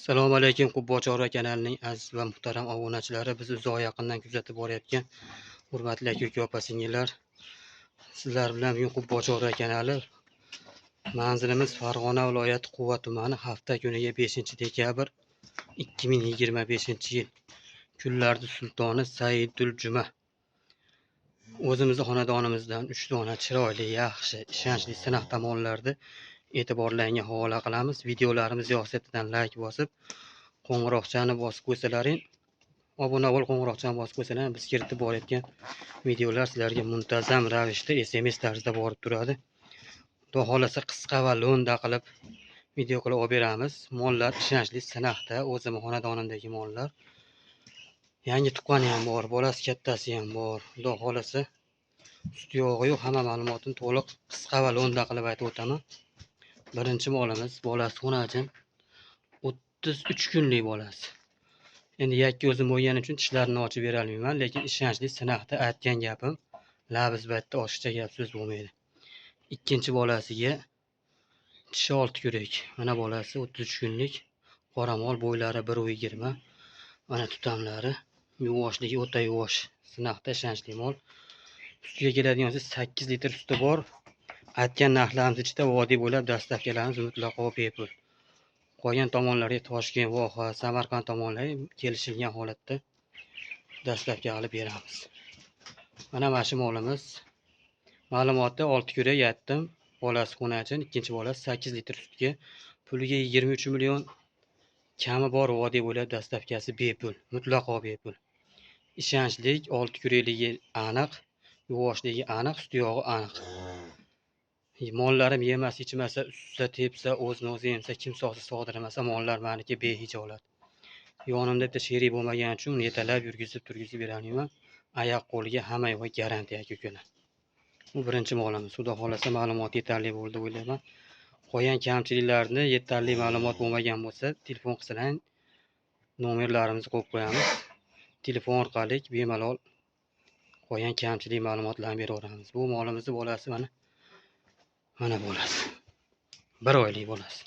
Assalomu alaykum Qubbachora kanalining aziz va muhtaram obunachilari, bizni uzoq yaqindan kuzatib borayotgan hurmatli aka opa singillar, sizlar bilan bugun Qubbachora kanali. Manzilimiz Farg'ona viloyati Quva tumani, hafta kuniga 5-dekabr 2025-yil. Kunlarning sultoni Saidul Juma. O'zimizni xonadonimizdan 3 dona chiroyli, yaxshi, ishonchli sinaq tomonlarni e'tiborlarga havola qilamiz. Videolarimiz yoqsatidan like bosib, qo'ng'iroqchani bosib qo'ysalaring, obuna bo'l, qo'ng'iroqchani bosib qo'ysalaring, biz kiritib borayotgan videolar sizlarga muntazam ravishda SMS tarzida borib turadi. Xudo xolasa qisqa va lo'nda qilib video qilib olib beramiz. Mollar ishonchli sinaqda, o'zim xonadonimdagi mollar. Yangi tuqqani ham bor, bolasi kattasi ham bor. Xudo xolasa sut yog'i yo'q, hamma ma'lumotni to'liq qisqa va lo'nda qilib aytib o'taman. Birinchi molimiz bolasi xonajin 33 kunlik bolasi. Endi yakka o'zim bo'lgani uchun tishlarini ochib bera olmayman, lekin ishonchli sinaqda aytgan gapim labiz baytda oshiqcha gap so'z bo'lmaydi. Ikkinchi bolasiga tishi 6 kurak. Mana bolasi 33 kunlik qoramol, bo'ylari 1.20. Mana tutamlari, yuvoshligi o'ta yuvosh. Sinaqda ishonchli mol. Sutiga keladigan bo'lsa 8 litr suti bor. Aytgan narxlarimiz ichida vodiy bo'ylab dastavkalarimiz mutlaqo bepul. Qolgan tomonlarga Toshkent, Voha, Samarqand tomonlariga kelishilgan holatda dastavka olib beramiz. Mana shu molimiz. Ma'lumotda 6 kurak aytdim. Bolasi xonajin, ikkinchi bolasi 8 litr sutga. Puliga 23 million kami bor, vodiy bo'ylab dastavkasi bepul, mutlaqo bepul. Ishonchlik, 6 kurakligi aniq, yuvoshligi aniq, sut yog'i aniq. Mollarim yemasa, ichmasa, ustsa, tepsa, o'zini-o'zi yemsa, kimsoqsiz sog'diramasa, mollar meniki behijolat. Yonimda bitta sherik bo'lmagani uchun yetalab yurgizib turgizib berolmayman. Oyoq qo'liga hamma yo'q garantiya aka-ukalar. Bu birinchi molimiz. Xudo xolasa ma'lumot yetarli bo'ldi o'ylayman. Qolgan kamchiliklarni yetarli ma'lumot bo'lmagan bo'lsa, telefon qilsalaring, nomerlarimizni qo'yib qo'yamiz. Telefon orqali bemalol qolgan kamchilik ma'lumotlarni beraveramiz. Bu molimizni bolasi mana bolasi. 1 oylik bolasi.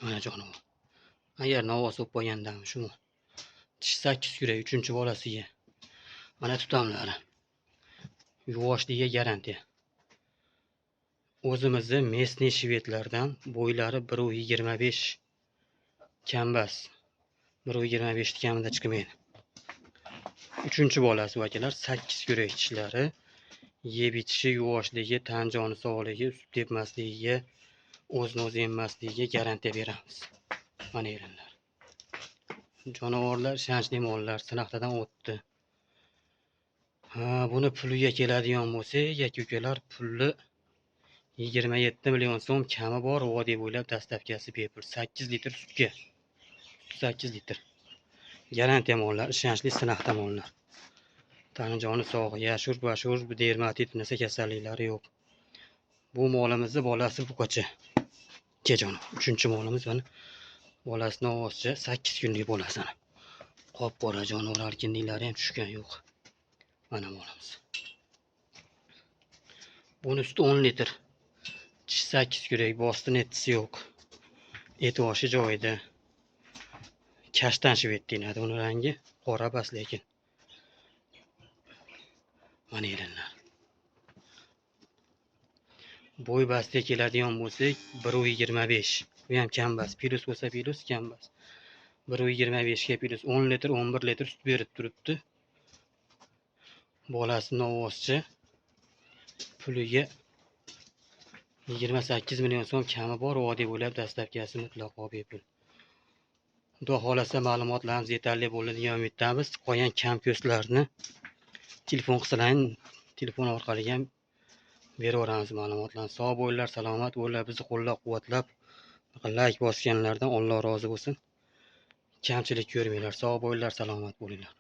Mana jonivor. Agar navoz bo'lib qolgandami shu. Tish 8 kurak, 3-chi bolasiga. Mana tutamlari. Yuvoshligi garantiya. O'zimizni mesniy shvedlardan, bo'ylari 1.25 kambas. 1.25 kamida chiqmaydi. 3-chi bolasi akalar 8 kurak tishlari. Yeb ichishi, yuvoshligi, tan joni sog'ligi, sut tepmasligiga, o'zini-o'zi emmasligiga garantiya beramiz. Mana erinlar. Jonivorlar ishonchli mollar, sinaqdan o'tdi. Buni puliga keladigan bo'lsak, aka-ukalar, puli 27 million so'm kami bor, vodiy bo'ylab dastavkasi bepul. 8 litr sutga. 8 litr. Garantiya mollar, ishonchli sinaqda mollar. Tanijoni sog', yashur-bashur, dermatit narsa kasalliklari yo'q. Bu molimizni bolasi buqacha. Kejon. 3-chi molimiz mana. Bolasini ovozcha 8 kunlik bolasini. Qop-qora jonivor erkinliklari ham tushgan yo'q. Mana molimiz. Buni suti 10 litr. Tish 8 kurak, bostin etisi yo'q. Etoshi joyida. Kashtan shved deyiladi. Uni rangi qora bas lekin. Mana erinlar. Bo'y bastiga keladigan bo'lsak 1.25. Bu ham kambas. Plus bo'lsa plus, kambas. 1.25 ga plus 10 litr, 11 litr sut berib turibdi. Bolasi novvoscha. Puliga 28 million so'm kami bor, vodiy bo'ylab dastavkasi mutlaqo bepul. Xudo xolasa ma'lumotlarimiz yetarli bo'ldi degan umiddamiz. Qolgan kam ko'stlarni telefon qilsalaring, telefon orqali ham beraveramiz ma'lumotlarni. Sog' bo'linglar, salomat bo'linglar, bizni qo'llab-quvvatlab, like bosganlardan Alloh rozi bo'lsin. Kamchilik ko'rmanglar. Sog' bo'linglar, salomat bo'linglar.